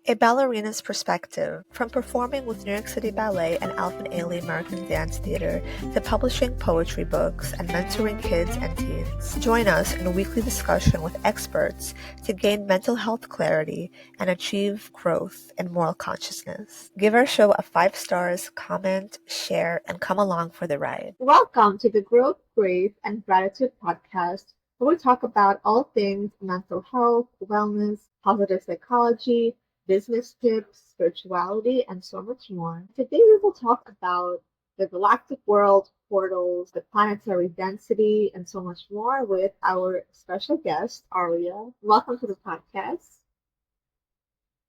A ballerina's perspective, from performing with New York City Ballet and Alvin Ailey American Dance Theater to publishing poetry books and mentoring kids and teens. Join us in a weekly discussion with experts to gain mental health clarity and achieve growth and moral consciousness. Give our show a 5 stars, comment, share, and come along for the ride. Welcome to the Growth, Grace, and Gratitude podcast, where we talk about all things mental health, wellness, positive psychology, business tips, spirituality, and so much more. Today we will talk about the galactic world, portals, the planetary density, and so much more with our special guest, Arya. Welcome to the podcast.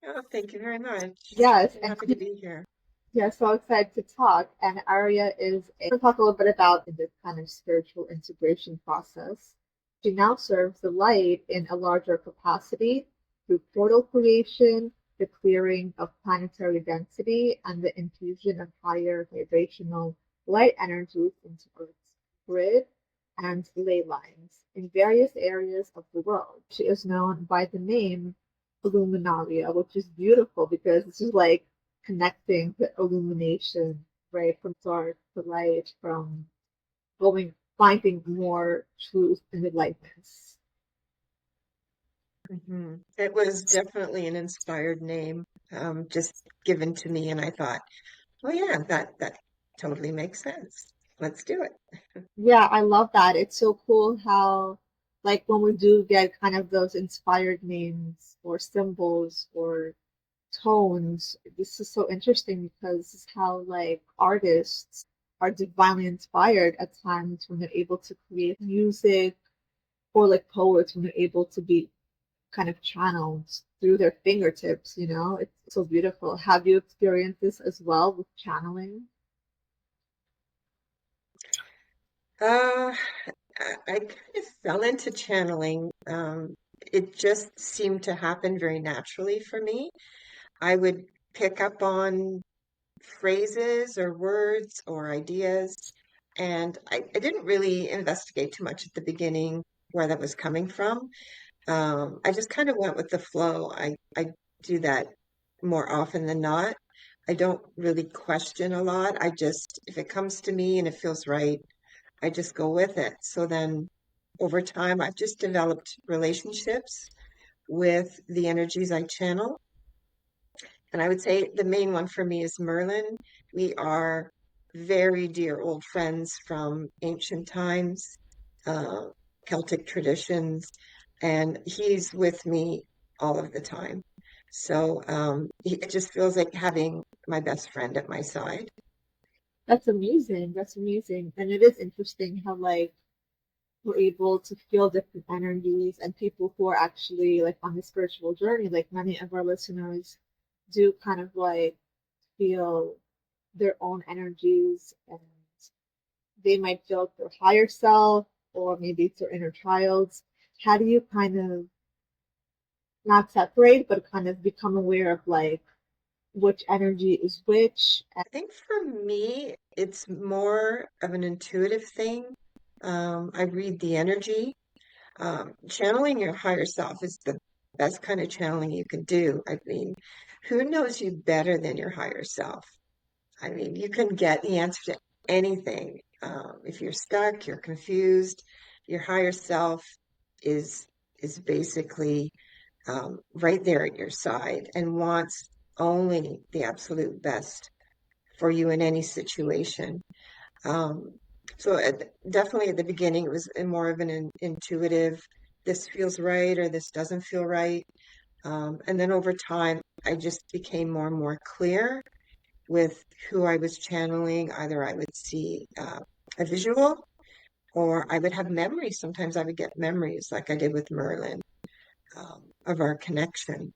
Oh, thank you very much. Yes, I'm happy to be here. yeah, so excited to talk. And Arya we'll talk a little bit about this kind of spiritual integration process. She now serves the light in a larger capacity through portal creation, the clearing of planetary density, and the infusion of higher vibrational light energies into Earth's grid and ley lines in various areas of the world. She is known by the name Illuminaria, which is beautiful because this is like connecting the illumination, right, from dark to light, from finding more truth and enlightenment. It was definitely an inspired name, just given to me, and I thought, oh yeah, that totally makes sense. Let's do it. Yeah, I love that. It's so cool how, like, when we do get kind of those inspired names or symbols or tones, this is so interesting because this is how, like, artists are divinely inspired at times when they're able to create music, or like poets when they're able to be kind of channeled through their fingertips, you know? It's so beautiful. Have you experienced this as well with channeling? Uh, I kind of fell into channeling. It just seemed to happen very naturally for me. I would pick up on phrases or words or ideas, and I didn't really investigate too much at the beginning where that was coming from. I just kind of went with the flow. I do that more often than not. I don't really question a lot. If it comes to me and it feels right, I just go with it. So then over time, I've just developed relationships with the energies I channel. And I would say the main one for me is Merlin. We are very dear old friends from ancient times, uh, Celtic traditions, and he's with me all of the time. So it just feels like having my best friend at my side. That's amazing. That's amazing. And it is interesting how, like, we're able to feel different energies and people who are actually like on the spiritual journey, like many of our listeners do kind of like feel their own energies, and they might feel their higher self or maybe it's their inner child. How do you kind of not separate but kind of become aware of like which energy is which? I think for me, it's more of an intuitive thing. I read the energy. Channeling your higher self is the best kind of channeling you can do. I mean, who knows you better than your higher self? I mean, you can get the answer to anything. If you're stuck, you're confused, your higher self is is basically right there at your side and wants only the absolute best for you in any situation. Um, Definitely at the beginning, it was more of an intuitive, this feels right or this doesn't feel right. And then over time, I just became more and more clear with who I was channeling. Either I would see a visual or I would have memories. Sometimes I would get memories like I did with Merlin of our connection.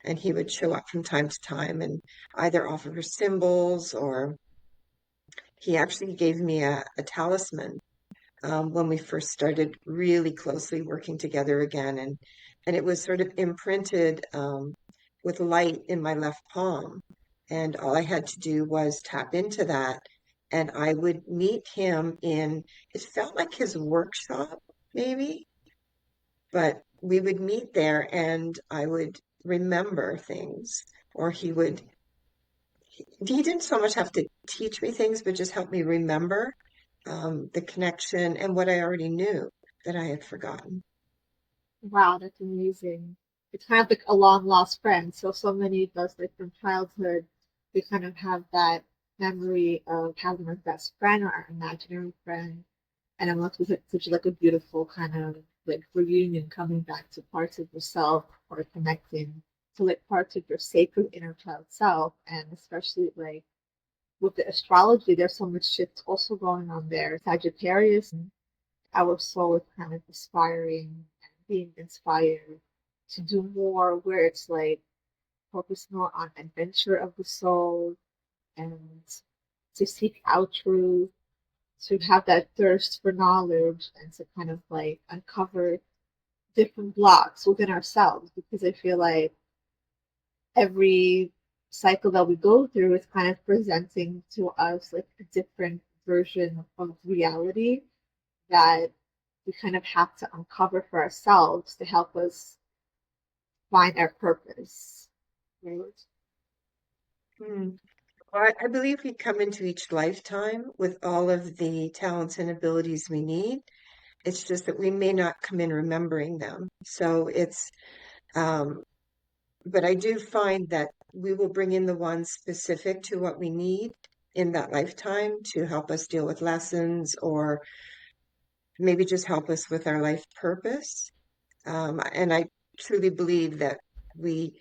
And he would show up from time to time and either offer symbols or he actually gave me a talisman when we first started really closely working together again. And it was sort of imprinted with light in my left palm. And all I had to do was tap into that. And I would meet him it felt like his workshop, maybe, but we would meet there and I would remember things, or he didn't so much have to teach me things, but just help me remember the connection and what I already knew that I had forgotten. Wow, that's amazing. It's kind of like a long lost friend. So many of us, like from childhood, we kind of have that memory of having our best friend or our imaginary friend. And unless we hit such like a beautiful kind of like reunion, coming back to parts of yourself or connecting to like parts of your sacred inner child self. And especially like with the astrology, there's so much shift also going on there. Sagittarius, our soul is kind of aspiring and being inspired to do more, where it's like focus more on adventure of the soul and to seek out truth, to have that thirst for knowledge and to kind of like uncover different blocks within ourselves, because I feel like every cycle that we go through is kind of presenting to us like a different version of reality that we kind of have to uncover for ourselves to help us find our purpose. Right? Hmm. Well, I believe we come into each lifetime with all of the talents and abilities we need. It's just that we may not come in remembering them. So um, but I do find that we will bring in the ones specific to what we need in that lifetime to help us deal with lessons or maybe just help us with our life purpose. And I truly believe that we,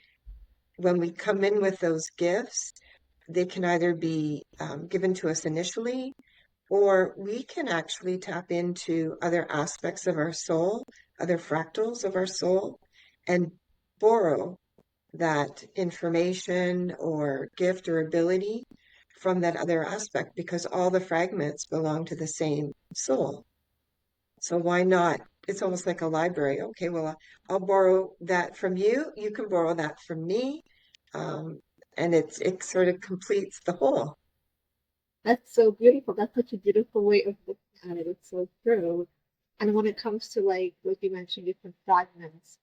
when we come in with those gifts, they can either be given to us initially, or we can actually tap into other aspects of our soul, other fractals of our soul, and borrow that information or gift or ability from that other aspect because all the fragments belong to the same soul. So why not? It's almost like a library. Okay, well, I'll borrow that from you. You can borrow that from me. Um, and it sort of completes the whole. That's so beautiful. That's such a beautiful way of looking at it. It's so true. And when it comes to like you mentioned, different fragments,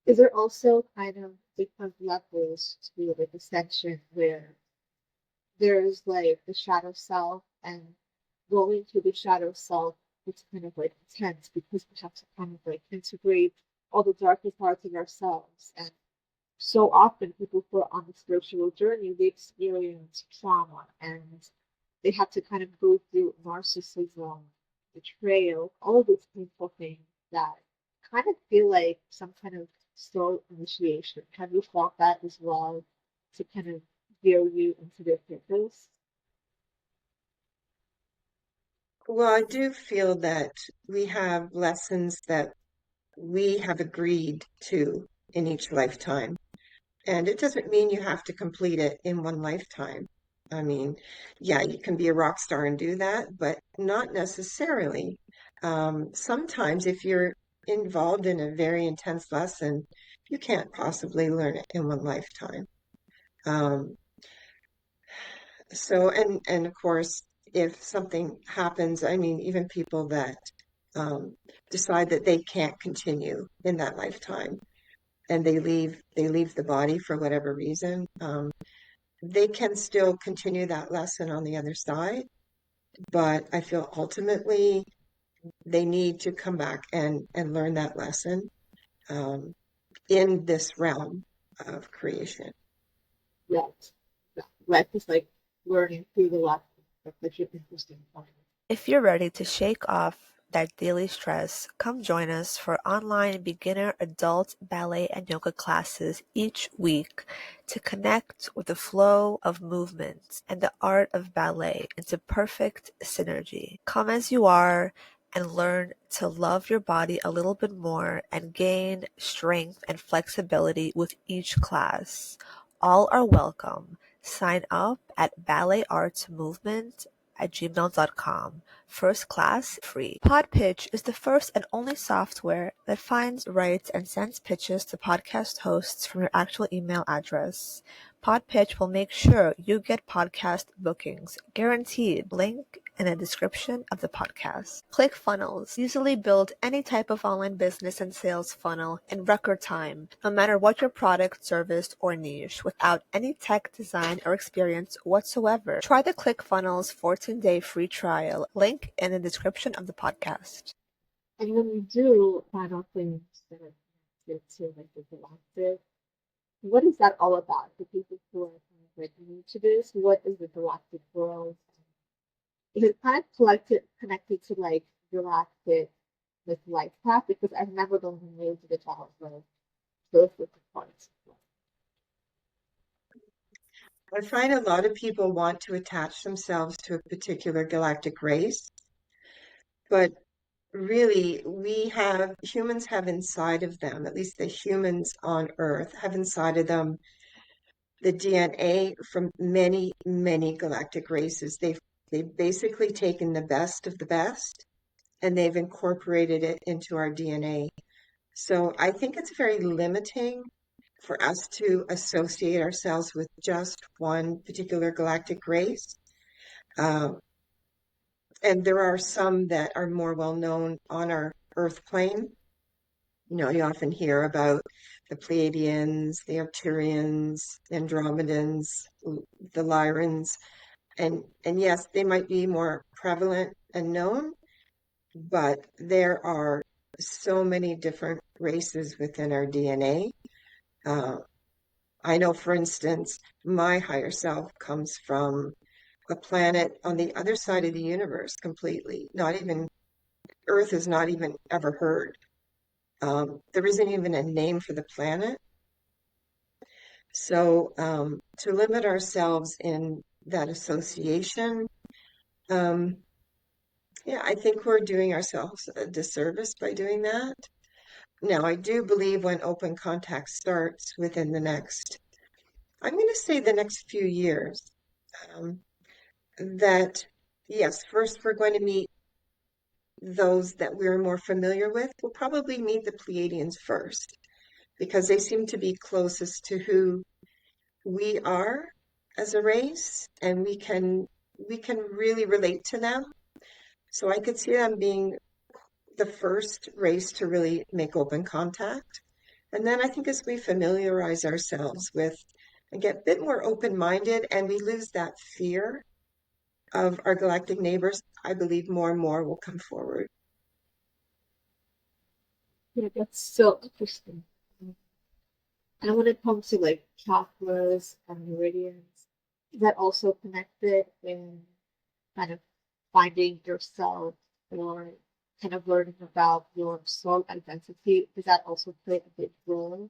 is there also kind of different levels to like ascension where there's like the shadow self, and going to the shadow self, it's kind of like intense because we have to kind of like integrate all the darker parts of ourselves. And so often people who are on the spiritual journey, they experience trauma and they have to kind of go through narcissism, betrayal, all of those painful things that kind of feel like some kind of soul initiation. Have you felt that as well to kind of veer you into their purpose? Well, I do feel that we have lessons that we have agreed to in each lifetime. And it doesn't mean you have to complete it in one lifetime. I mean, yeah, you can be a rock star and do that, but not necessarily. Sometimes if you're involved in a very intense lesson, you can't possibly learn it in one lifetime. Um, and of course, if something happens, I mean, even people that um, decide that they can't continue in that lifetime and they leave the body for whatever reason, they can still continue that lesson on the other side. But I feel ultimately they need to come back and learn that lesson um, in this realm of creation. Right. Yeah. Life is like learning through the life. That's such an interesting point. If you're ready to shake off that daily stress, come join us for online beginner, adult, ballet, and yoga classes each week to connect with the flow of movement and the art of ballet into perfect synergy. Come as you are and learn to love your body a little bit more and gain strength and flexibility with each class. All are welcome. Sign up at balletartsmovement@gmail.com. First class free. Podpitch is the first and only software that finds, writes, and sends pitches to podcast hosts from your actual email address. Podpitch will make sure you get podcast bookings, guaranteed. Link in the description of the podcast. ClickFunnels easily build any type of online business and sales funnel in record time, no matter what your product, service, or niche, without any tech, design, or experience whatsoever. Try the ClickFunnels 14-day free trial, link in the description of the podcast. And when we do final things that are connected to like the galactic, what is that all about? The people who are kind of like new to this, what is the galactic world? Is it kind of connected to like galactic with life path? Because I've never done the new to the child of those with the parts. I find a lot of people want to attach themselves to a particular galactic race, but really, humans have inside of them, at least the humans on Earth have inside of them the DNA from many, many galactic races. They've basically taken the best of the best and they've incorporated it into our DNA. So I think it's very limiting for us to associate ourselves with just one particular galactic race. And there are some that are more well known on our Earth plane. You know, you often hear about the Pleiadians, the Arcturians, Andromedans, the Lyrans, and yes, they might be more prevalent and known, but there are so many different races within our DNA. I know, for instance, my higher self comes from a planet on the other side of the universe completely. Not even Earth is not even ever heard. There isn't even a name for the planet. So to limit ourselves in that association, yeah, I think we're doing ourselves a disservice by doing that. Now, I do believe when open contact starts within the next, I'm going to say the next few years, that yes, first we're going to meet those that we're more familiar with. We'll probably meet the Pleiadians first because they seem to be closest to who we are as a race, and we can really relate to them. So I could see them being the first race to really make open contact. And then I think as we familiarize ourselves with and get a bit more open-minded and we lose that fear of our galactic neighbors, I believe more and more will come forward. Yeah, that's so interesting. And when it comes to like chakras and meridians, is that also connected in kind of finding yourself or kind of learning about your soul identity? Does that also play a big role in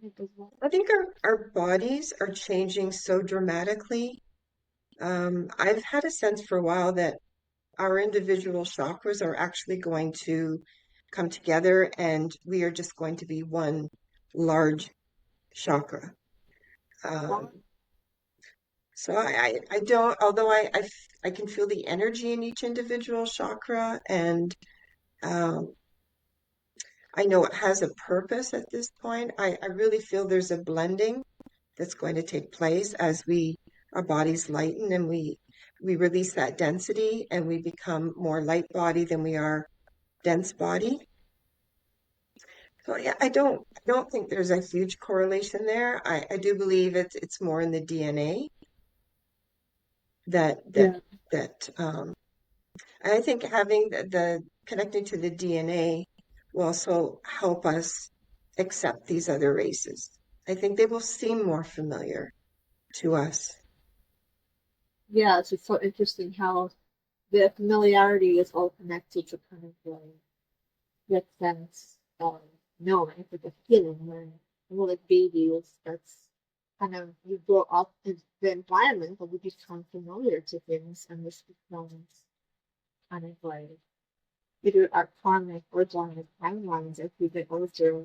it as well? I think our bodies are changing so dramatically. I've had a sense for a while that our individual chakras are actually going to come together and we are just going to be one large chakra. So I don't, although I can feel the energy in each individual chakra, and um, I know it has a purpose at this point. I really feel there's a blending that's going to take place as our bodies lighten and we release that density and we become more light body than we are dense body. So yeah, I don't think there's a huge correlation there. I do believe it's more in the DNA that Yeah. I think having the connecting to the DNA will also help us accept these other races. I think they will seem more familiar to us. Yeah, it's just so interesting how the familiarity is all connected to kind of like that sense of knowing, it's like a feeling when we're like babies, that's kind of you grow up in the environment but we become familiar to things and this becomes kind of like either our karmic or genetic timelines as we get older.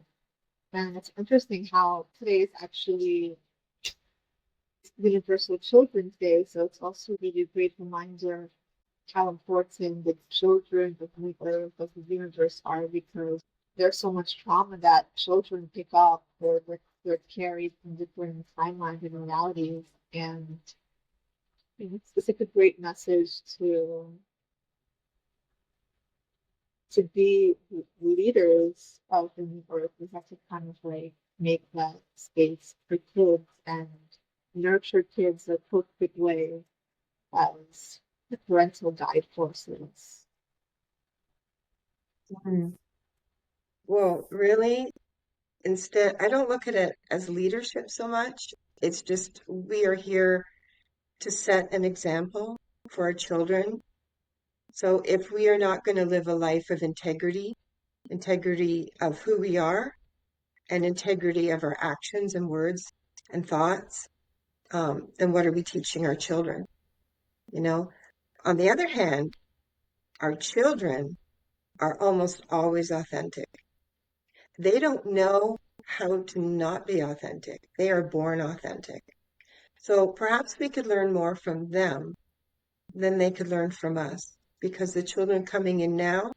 And it's interesting how today is actually Universal Children's Day, so it's also really a great reminder how important the children of the earth of the universe are because there's so much trauma that children pick up or they're carried from different timelines and realities. And it's like a great message to to be leaders of the new earth, we have to kind of like make that space for kids and nurture kids the appropriate way as the parental guide forces. Mhm. Well, really, instead, I don't look at it as leadership so much. It's just we are here to set an example for our children. So if we are not going to live a life of integrity, integrity of who we are, and integrity of our actions and words and thoughts, then what are we teaching our children? You know, on the other hand, our children are almost always authentic. They don't know how to not be authentic. They are born authentic. So perhaps we could learn more from them than they could learn from us because the children coming in now,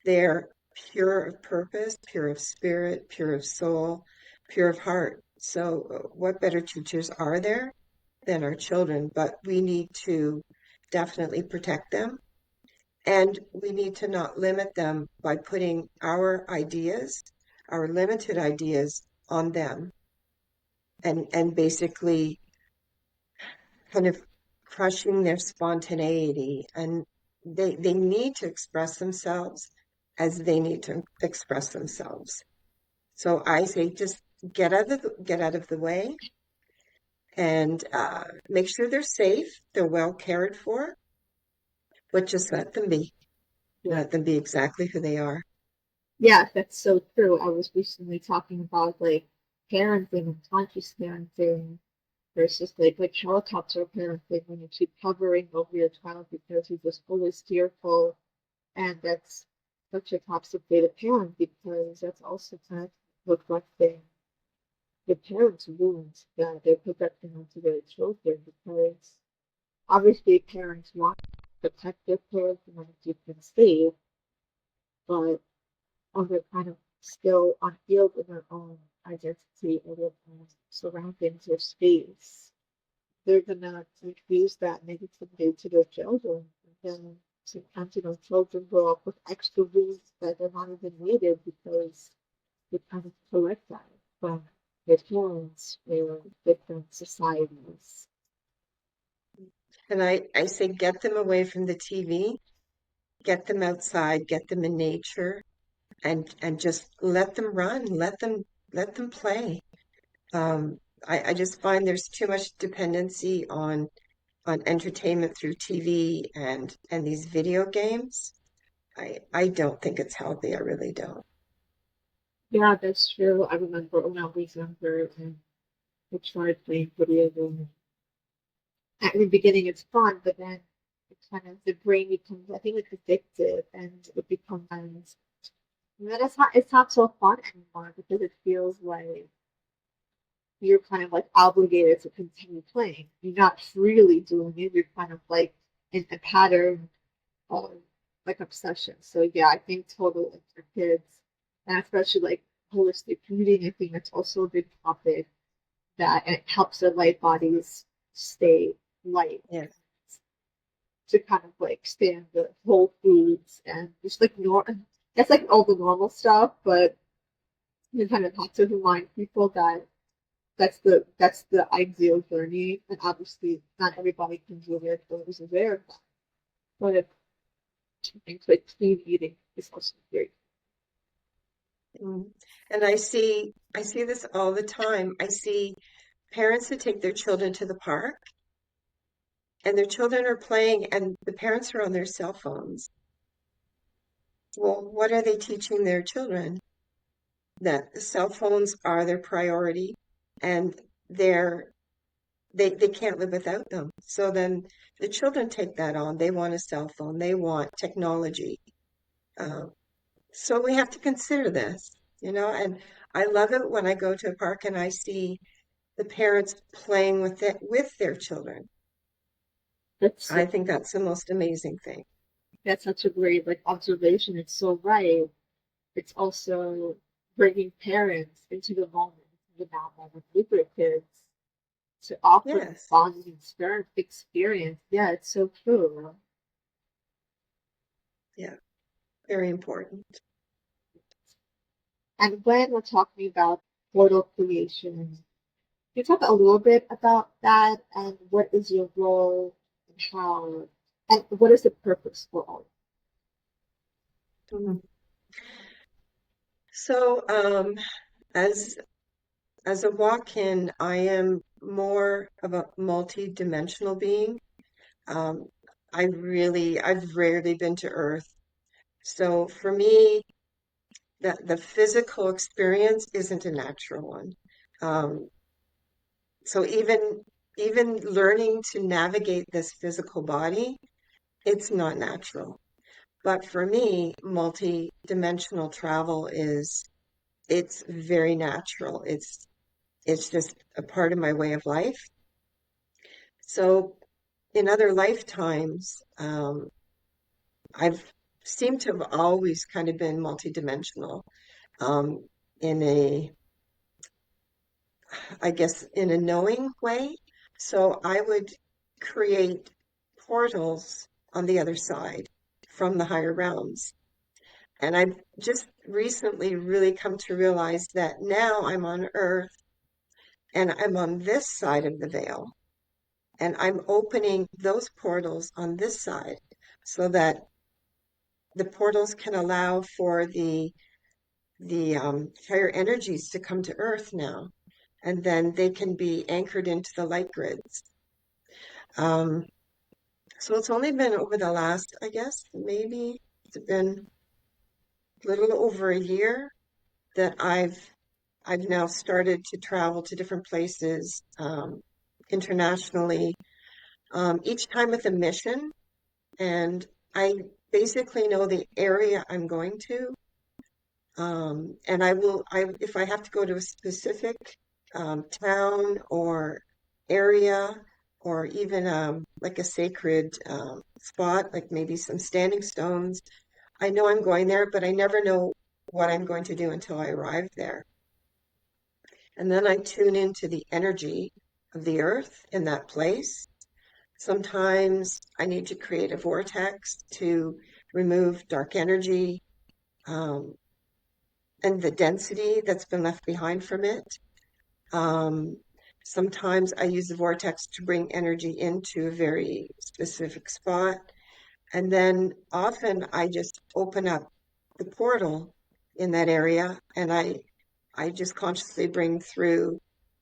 they're pure of purpose, pure of spirit, pure of soul, pure of heart. So what better teachers are there than our children? But we need to definitely protect them. And we need to not limit them by putting our ideas, our limited ideas on them and basically kind of crushing their spontaneity. And they need to express themselves as they need to express themselves. So I say just get out of the way and make sure they're safe, they're well cared for, but just let them be. Yeah. Let them be exactly who they are. Yeah, that's so true. I was recently talking about like parenting and conscious parenting versus like helicopter parenting when you keep hovering over your child because he's just always fearful, and that's such a toxic way to parent because that's also kind of reflecting the parents' wounds that they're projecting onto their children because obviously parents want to protect their kids and want to keep them safe, but or they're kind of still unhealed in their own identity or their own surroundings or space, they're gonna infuse that negativity to their children. And then sometimes, children grow up with extra wounds that are not even needed because they kind of collect that from their parents or different societies. And I say get them away from the TV, get them outside, get them in nature, and just let them run, let them play. Um, I just find there's too much dependency on entertainment through TV and these video games. I don't think it's healthy. I really don't. Yeah, that's true. I remember when I was younger and I tried playing video games. At the beginning, it's fun, but then it kind of the brain becomes, I think, it's addictive, and it becomes, and then it's not so fun anymore because it feels like you're kind of like obligated to continue playing. You're not freely doing it. You're kind of like in a pattern of like obsession. So yeah, I think totally like for kids, and especially like holistic community, I think that's also a big topic that, and it helps their light bodies stay light Yes. to kind of like stand the whole foods and just like that's like all the normal stuff, but you kind of have to remind people that that's the ideal journey, and obviously not everybody can do it or is aware of that. But I think like clean eating is also very Mm. And I see this all the time. I see parents that take their children to the park and their children are playing and the parents are on their cell phones. Well, what are they teaching their children? That the cell phones are their priority and they can't live without them. So then the children take that on. They want a cell phone. They want technology. Um, so we have to consider this, and I love it when I go to a park and I see the parents playing with their children. that's I think that's the most amazing thing. that's such a great like observation. It's so right. It's also bringing parents into the moment, into the now moment with their kids to offer this Yes. bonding experience. Yeah, it's so true. Yeah. very important. And when we're talking about portal creation, can you talk a little bit about that and what is your role and how, and what is the purpose for all? Mhm. So, as a walk-in, I am more of a multi-dimensional being. Um, I've rarely been to Earth. So for me, the physical experience isn't a natural one. Um, so even learning to navigate this physical body, it's not natural. But for me, multi-dimensional travel it's very natural. It's just a part of my way of life. So in other lifetimes, I've seemed to have always kind of been multidimensional, um, in I guess, in a knowing way. So I would create portals on the other side from the higher realms. And I've just recently really come to realize that now I'm on Earth and I'm on this side of the veil. And I'm opening those portals on this side so that the portals can allow for the higher energies to come to Earth now, and then they can be anchored into the light grids. Um, so it's only been over the last, I guess, maybe it's been a little over a year that I've now started to travel to different places, internationally, each time with a mission. And I basically know the area I'm going to. And if I have to go to a specific town or area, or even like a sacred spot, like maybe some standing stones, I know I'm going there, but I never know what I'm going to do until I arrive there. And then I tune into the energy of the earth in that place. Sometimes I need to create a vortex to remove dark energy, um, and the density that's been left behind from it. Um, Sometimes I use the vortex to bring energy into a very specific spot. And then often I just open up the portal in that area and I just consciously bring through,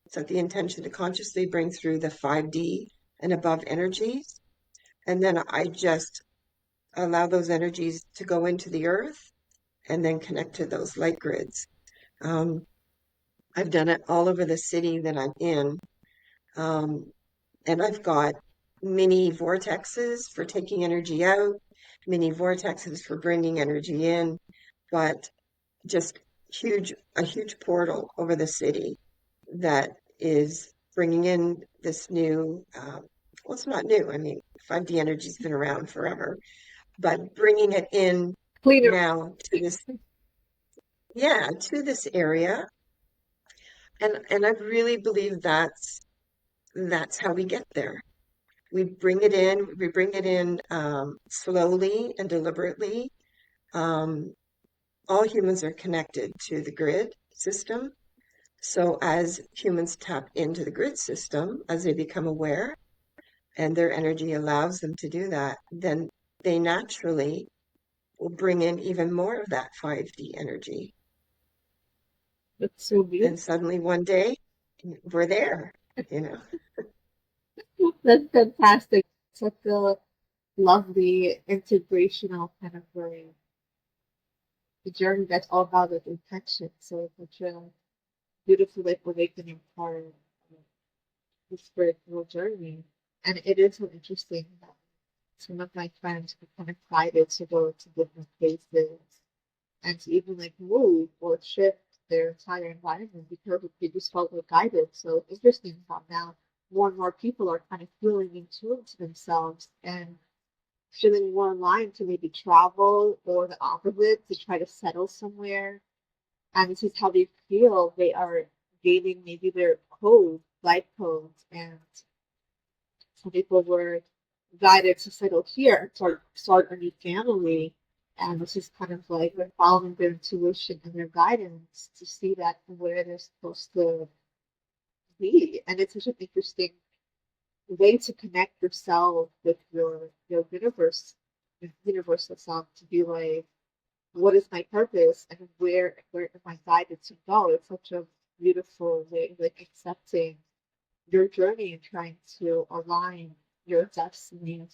set the intention to consciously bring through the 5D and above energies. And then I just allow those energies to go into the earth and then connect to those light grids. Um, I've done it all over the city that I'm in. Um, and I've got mini vortexes for taking energy out, mini vortexes for bringing energy in, but just a huge portal over the city that is bringing in this new, well, it's not new. I mean, 5D energy's been around forever, but bringing it in Cleaner. now to to this area. And I really believe that's how we get there. We bring it in slowly and deliberately. Um, all humans are connected to the grid system. So as humans tap into the grid system, as they become aware and their energy allows them to do that, then they naturally will bring in even more of that 5D energy. That's so beautiful. And suddenly one day we're there, you know. That's fantastic. Such a lovely integrational kind of way. The journey that's all about the intention. So it's such a beautiful like awakening part of the spiritual journey. And it is so interesting that some of my friends were kind of guided to go to different places and to even like move or shift their entire environment because they just felt like guided. So it's interesting how now more and more people are kind of feeling in tune to themselves and feeling more aligned to maybe travel or the opposite to try to settle somewhere. And this is how they feel they are gaining maybe their code, life codes, and some people were guided to settle here, start a new family, And it's just kind of like we're following their intuition and their guidance to see that where they're supposed to be. And it's such an interesting way to connect yourself with your universal self, to be like, what is my purpose and where am I guided to go? It's such a beautiful way, like accepting your journey and trying to align your destiny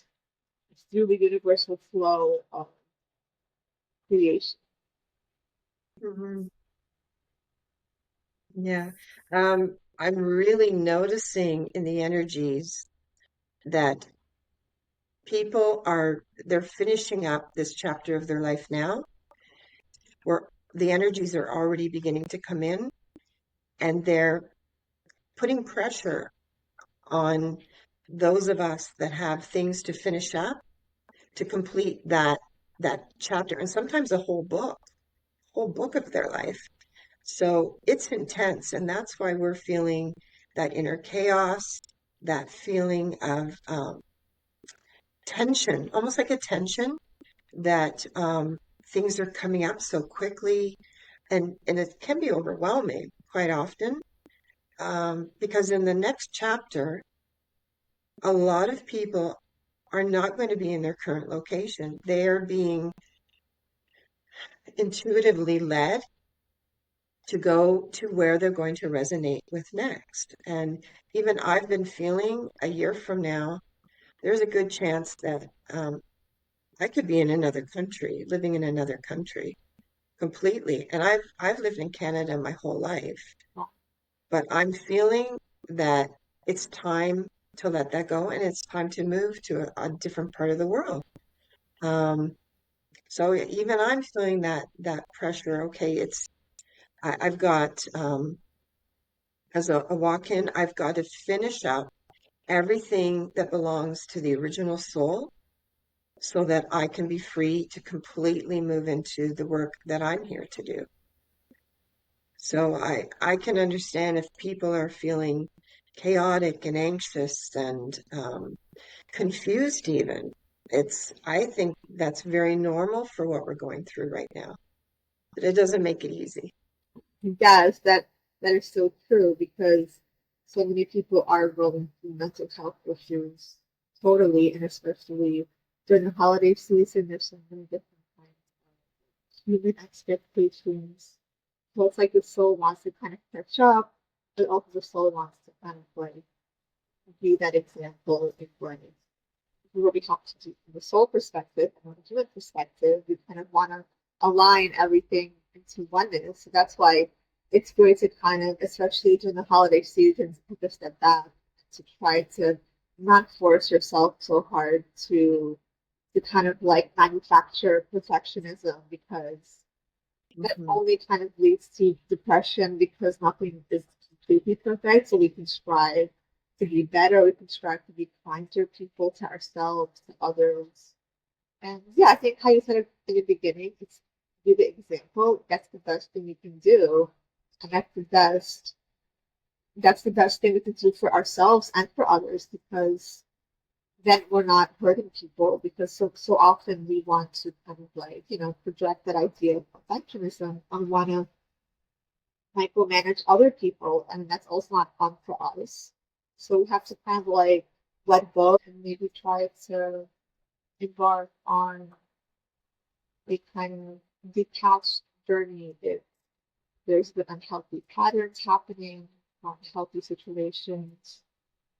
through the universal flow of creation. Mhm. Yeah. I'm really noticing in the energies that they're finishing up this chapter of their life now, where the energies are already beginning to come in, and they're putting pressure on those of us that have things to finish up to complete that chapter, and sometimes a whole book of their life. So it's intense, and that's why we're feeling that inner chaos, that feeling of tension, almost like a tension that things are coming up so quickly, and it can be overwhelming quite often, because in the next chapter, a lot of people are not going to be in their current location. They are being intuitively led to go to where they're going to resonate with next. And even I've been feeling a year from now, there's a good chance that I could be in another country, living in another country completely. And I've lived in Canada my whole life, but I'm feeling that it's time to let that go, and it's time to move to a different part of the world. Um, so even I'm feeling that pressure. Okay, I've got as a walk-in, I've got to finish up everything that belongs to the original soul so that I can be free to completely move into the work that I'm here to do. So I can understand if people are feeling chaotic and anxious and confused even. I think that's very normal for what we're going through right now, but it doesn't make it easy. Yes, that is so true because so many people are going through mental health issues totally, and especially during the holiday season, there's so many different kinds of human expectations. So it's like the soul wants to kind of catch up, but also the soul wants to kind of like be that example in life. What we have to do from the soul perspective and from the human perspective, we kind of want to align everything into oneness. So that's why it's good to kind of, especially during the holiday season, take a step back to try to not force yourself so hard to kind of like manufacture perfectionism, because that Hmm. only kind of leads to depression because nothing is completely perfect. So we can strive to be better. We can strive to be kinder people, to ourselves, to others. And yeah, I think how you said it in the beginning, it's be the example. That's the best thing we can do. And that's the best thing we can do for ourselves and for others, because then we're not hurting people, because so often we want to kind of like, project that idea of perfectionism and want to micromanage other people, and that's also not fun for us. So we have to kind of like let go and maybe try to embark on a kind of detached journey if there's been unhealthy patterns happening, unhealthy situations,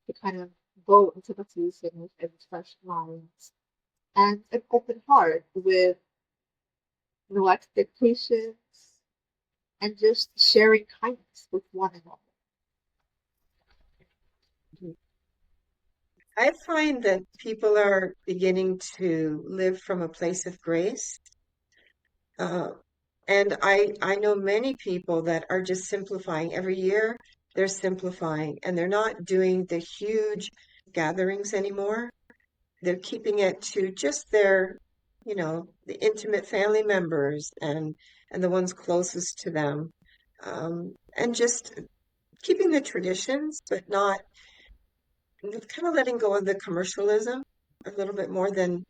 to kind of go into the season with a fresh mind and an open heart with no expectations and just sharing kindness with one another. I find that people are beginning to live from a place of grace. Uh, and I know many people that are just simplifying. Every year, they're simplifying, and they're not doing the huge gatherings anymore. They're keeping it to just the intimate family members and the ones closest to them, and just keeping the traditions, but not kind of letting go of the commercialism a little bit more than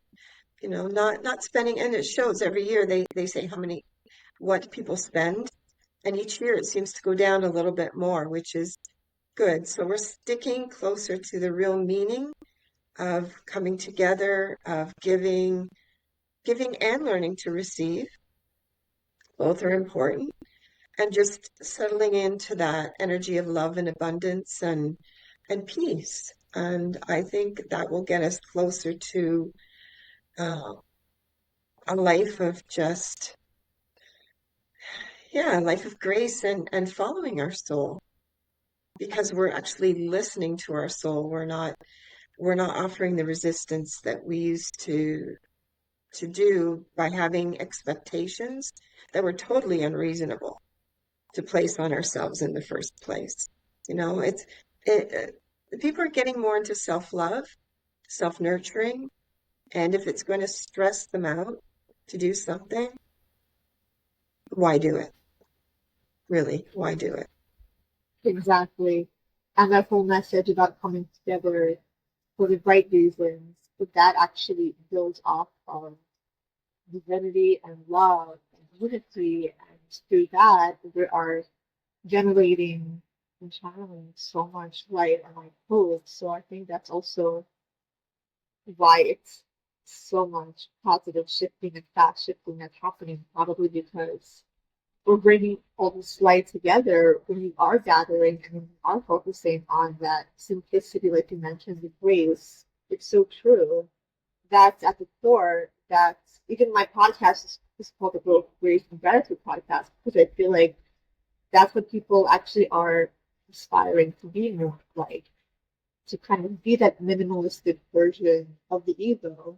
not spending, and it shows every year they say what people spend, and each year it seems to go down a little bit more, which is good. So we're sticking closer to the real meaning of coming together, of giving and learning to receive. Both are important. And just settling into that energy of love and abundance and peace. And I think that will get us closer to uh, a life of just, yeah, a life of grace and following our soul, because we're actually listening to our soul. We're not offering the resistance that we used to do by having expectations that were totally unreasonable to place on ourselves in the first place. People are getting more into self-love, self-nurturing, and if it's going to stress them out to do something, why do it? Really, why do it? Exactly. And that whole message about coming together for the right reasons, but that actually builds off of divinity and love and unity, and through that we are generating and channeling so much light and like hope. So I think that's also why it's so much positive shifting and fast shifting that's happening, probably because we're bringing all this light together when you are gathering and when you are focusing on that simplicity, like you mentioned, the grace. It's so true. That's at the core. That's even my podcast is called the Growth, Grace, and Gratitude podcast, because I feel like that's what people actually are aspiring to be more like, to kind of be that minimalistic version of the ego,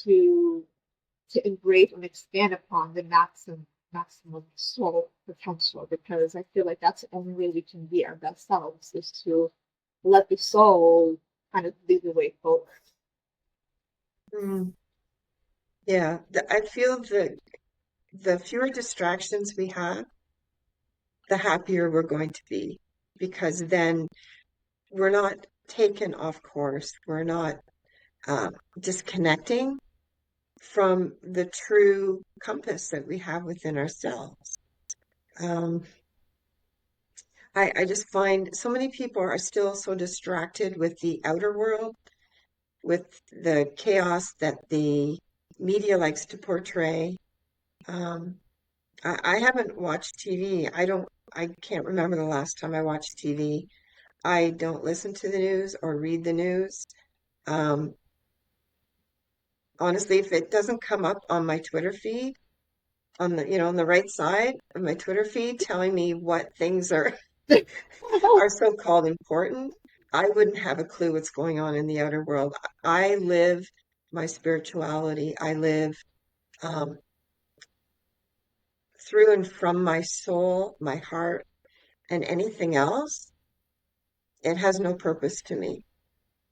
to embrace and expand upon the maximum soul potential, because I feel like that's the only way we can be our best selves, is to let the soul kind of lead the way forward. Mm, yeah, I feel the fewer distractions we have, the happier we're going to be, because then we're not taken off course. We're not disconnecting from the true compass that we have within ourselves. Um, I just find so many people are still so distracted with the outer world, with the chaos that the media likes to portray. Um, I haven't watched TV. I can't remember the last time I watched TV. I don't listen to the news or read the news. Um, Honestly, if it doesn't come up on my Twitter feed, on the right side of my Twitter feed telling me what things are so-called important, I wouldn't have a clue what's going on in the outer world. I live my spirituality. I live um, through and from my soul, my heart, and anything else, it has no purpose to me.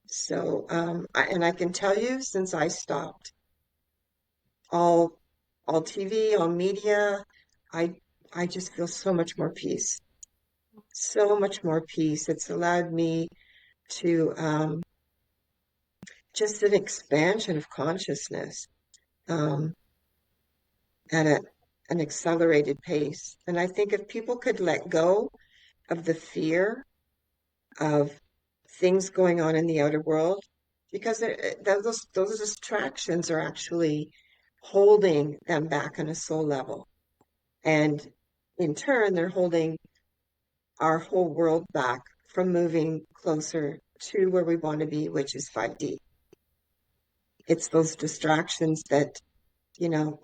So, and I can tell you, since I stopped all all TV, all media, I I just feel so much more peace. So much more peace. It's allowed me to just an expansion of consciousness um, at an accelerated pace. And I think if people could let go of the fear of things going on in the outer world, because those distractions are actually holding them back on a soul level. And in turn, they're holding our whole world back from moving closer to where we want to be, which is 5D. It's those distractions that,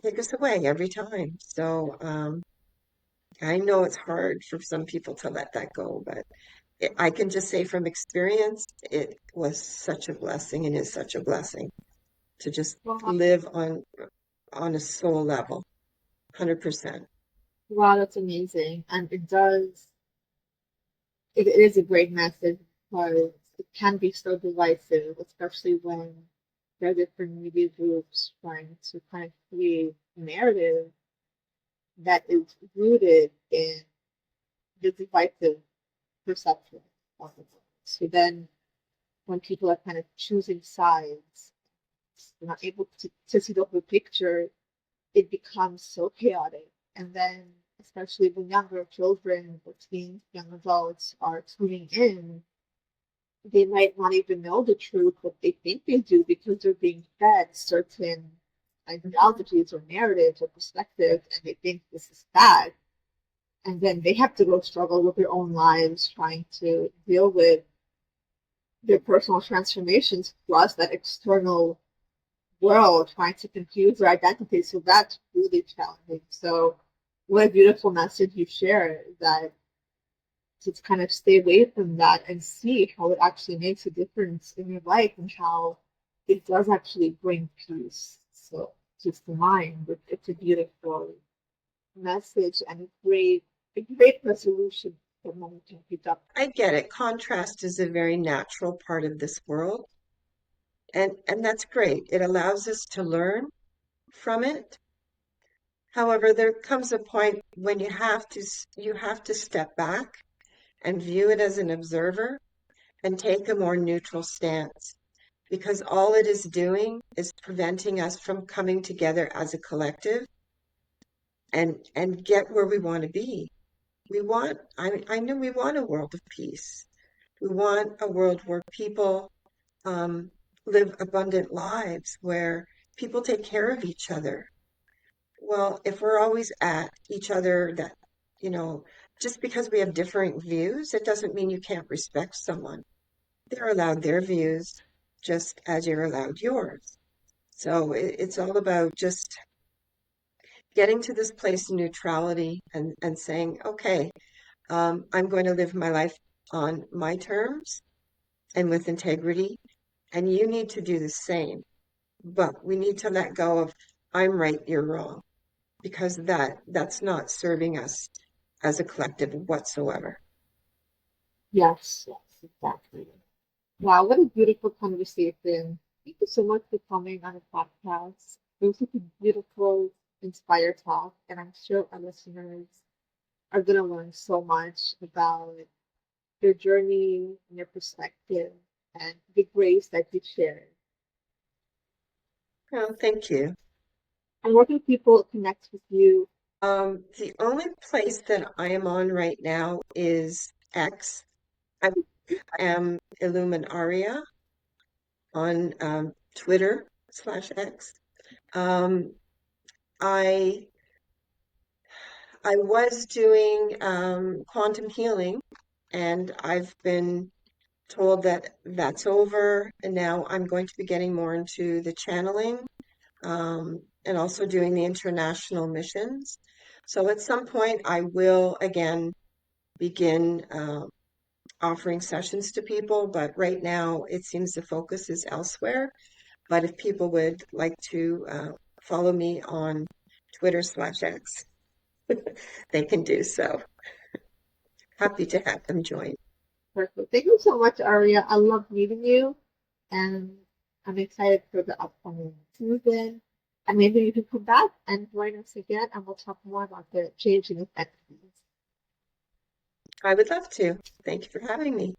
take us away every time. So I know it's hard for some people to let that go, but I can just say from experience, it was such a blessing and is such a blessing to just Wow, live on a soul level, 100%. wow, that's amazing. And it is a great message, because it can be so divisive, especially when there are different media groups trying to kind of create a narrative that is rooted in the divisive perception of the world. So then when people are kind of choosing sides, they're not able to see the whole picture, it becomes so chaotic. And then, especially when younger children or teens, young adults are tuning in, they might not even know the truth, but they think they do because they're being fed certain ideologies or narratives or perspectives, and they think this is bad. And then they have to go struggle with their own lives trying to deal with their personal transformations plus that external world trying to confuse their identity. So that's really challenging. So what a beautiful message you share, that to kind of stay away from that and see how it actually makes a difference in your life and how it does actually bring peace. So just the mind, it's a beautiful message and a great resolution for one can pick up. I get it. Contrast is a very natural part of this world, and that's great. It allows us to learn from it. However, there comes a point when you have to step back and view it as an observer and take a more neutral stance, because all it is doing is preventing us from coming together as a collective and get where we want to be. I know we want a world of peace. We want a world where people um, live abundant lives, where people take care of each other. Well, if we're always at each other, that, you know, just because we have different views, it doesn't mean you can't respect someone. They're allowed their views just as you're allowed yours. So it's all about just getting to this place of neutrality and saying, okay, I'm going to live my life on my terms and with integrity, and you need to do the same. But we need to let go of I'm right, you're wrong, because that's not serving us as a collective whatsoever. Yes, exactly. Wow, what a beautiful conversation. Thank you so much for coming on the podcast. It was such a beautiful, inspired talk, and I'm sure our listeners are going to learn so much about your journey and your perspective and the grace that you shared. Oh, thank you. And where can people connect with you? The only place that I am on right now is X. I am Illumin Aria on Twitter/X. Um, I I was doing quantum healing, and I've been told that that's over, and now I'm going to be getting more into the channeling, and also doing the international missions. So at some point, I will again begin offering sessions to people, but right now it seems the focus is elsewhere. But if people would like to follow me on Twitter/X, they can do so. Happy to have them join. Perfect. Thank you so much, Arya. I love meeting you, and I'm excited for the upcoming season. And maybe you can come back and join us again, and we'll talk more about the changing of entities. I would love to. Thank you for having me.